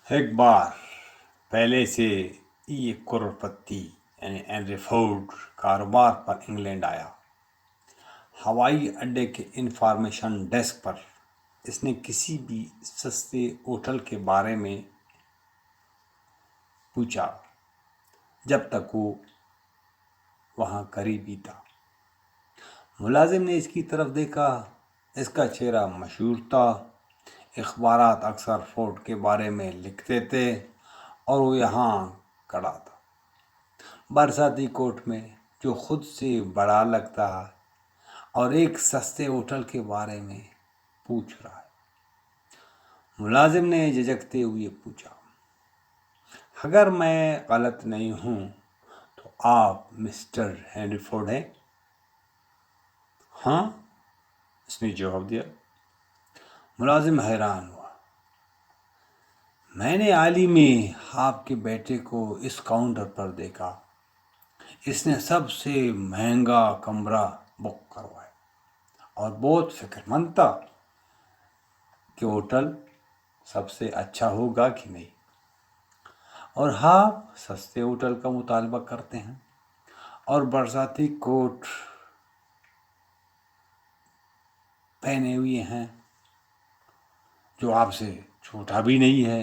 ایک بار پہلے سے ایک کروڑپتی یعنی ہنری فورڈ کاروبار پر انگلینڈ آیا۔ ہوائی اڈے کے انفارمیشن ڈیسک پر اس نے کسی بھی سستے ہوٹل کے بارے میں پوچھا جب تک وہ وہاں قریبی تھا۔ ملازم نے اس کی طرف دیکھا۔ اس کا چہرہ مشہور تھا، اخبارات اکثر فورڈ کے بارے میں لکھتے تھے اور وہ یہاں کھڑا تھا برساتی کوٹ میں جو خود سے بڑا لگتا ہے اور ایک سستے ہوٹل کے بارے میں پوچھ رہا ہے۔ ملازم نے جھجکتے ہوئے پوچھا، اگر میں غلط نہیں ہوں تو آپ مسٹر ہنری فورڈ ہیں؟ ہاں، اس نے جواب دیا۔ ملازم حیران ہوا۔ میں نے حال ہی میں آپ کے بیٹے کو اس کاؤنٹر پر دیکھا۔ اس نے سب سے مہنگا کمرہ بک کروایا اور بہت فکر مند تھا کہ ہوٹل سب سے اچھا ہوگا کہ نہیں، اور آپ سستے ہوٹل کا مطالبہ کرتے ہیں اور برساتی کوٹ پہنے ہوئے ہیں جو آپ سے چھوٹا بھی نہیں ہے۔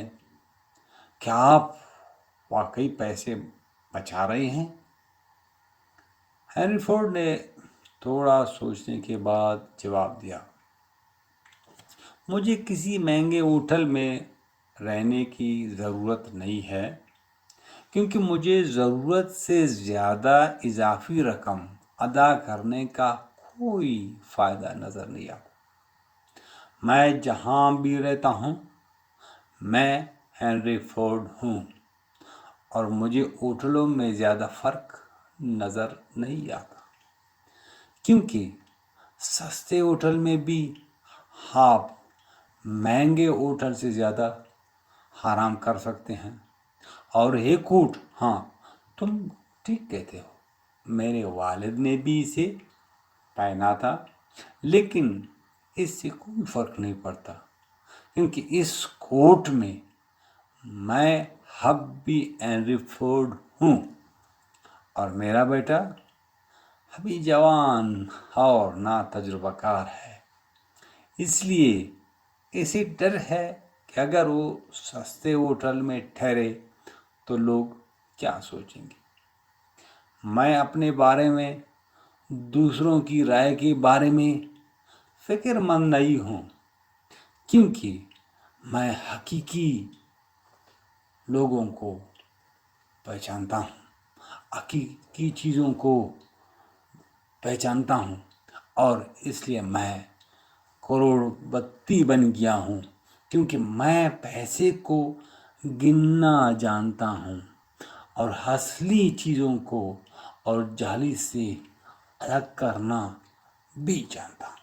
کیا آپ واقعی پیسے بچا رہے ہیں؟ ہنری فورڈ نے تھوڑا سوچنے کے بعد جواب دیا، مجھے کسی مہنگے ہوٹل میں رہنے کی ضرورت نہیں ہے، کیونکہ مجھے ضرورت سے زیادہ اضافی رقم ادا کرنے کا کوئی فائدہ نظر نہیں آتا۔ میں جہاں بھی رہتا ہوں میں ہنری فورڈ ہوں اور مجھے ہوٹلوں میں زیادہ فرق نظر نہیں آتا، کیونکہ سستے ہوٹل میں بھی آپ مہنگے ہوٹل سے زیادہ آرام کر سکتے ہیں۔ اور ایک کوٹ، ہاں تم ٹھیک کہتے ہو، میرے والد نے بھی اسے پہنا تھا، لیکن اس سے کوئی فرق نہیں پڑتا، کیونکہ اس کوٹ میں میں اب بھی ہنری فورڈ ہوں اور میرا بیٹا ابھی جوان اور نا تجربہ کار ہے۔ اس لیے اسے ڈر ہے کہ اگر وہ سستے ہوٹل میں ٹھہرے تو لوگ کیا سوچیں گے۔ میں اپنے بارے میں دوسروں کی رائے کے بارے میں فکر مند نہیں ہوں، کیونکہ میں حقیقی لوگوں کو پہچانتا ہوں، حقیقی چیزوں کو پہچانتا ہوں، اور اس لیے میں کروڑپتی بن گیا ہوں، کیونکہ میں پیسے کو گننا جانتا ہوں اور اصلی چیزوں کو اور جعلی سے الگ کرنا بھی جانتا ہوں۔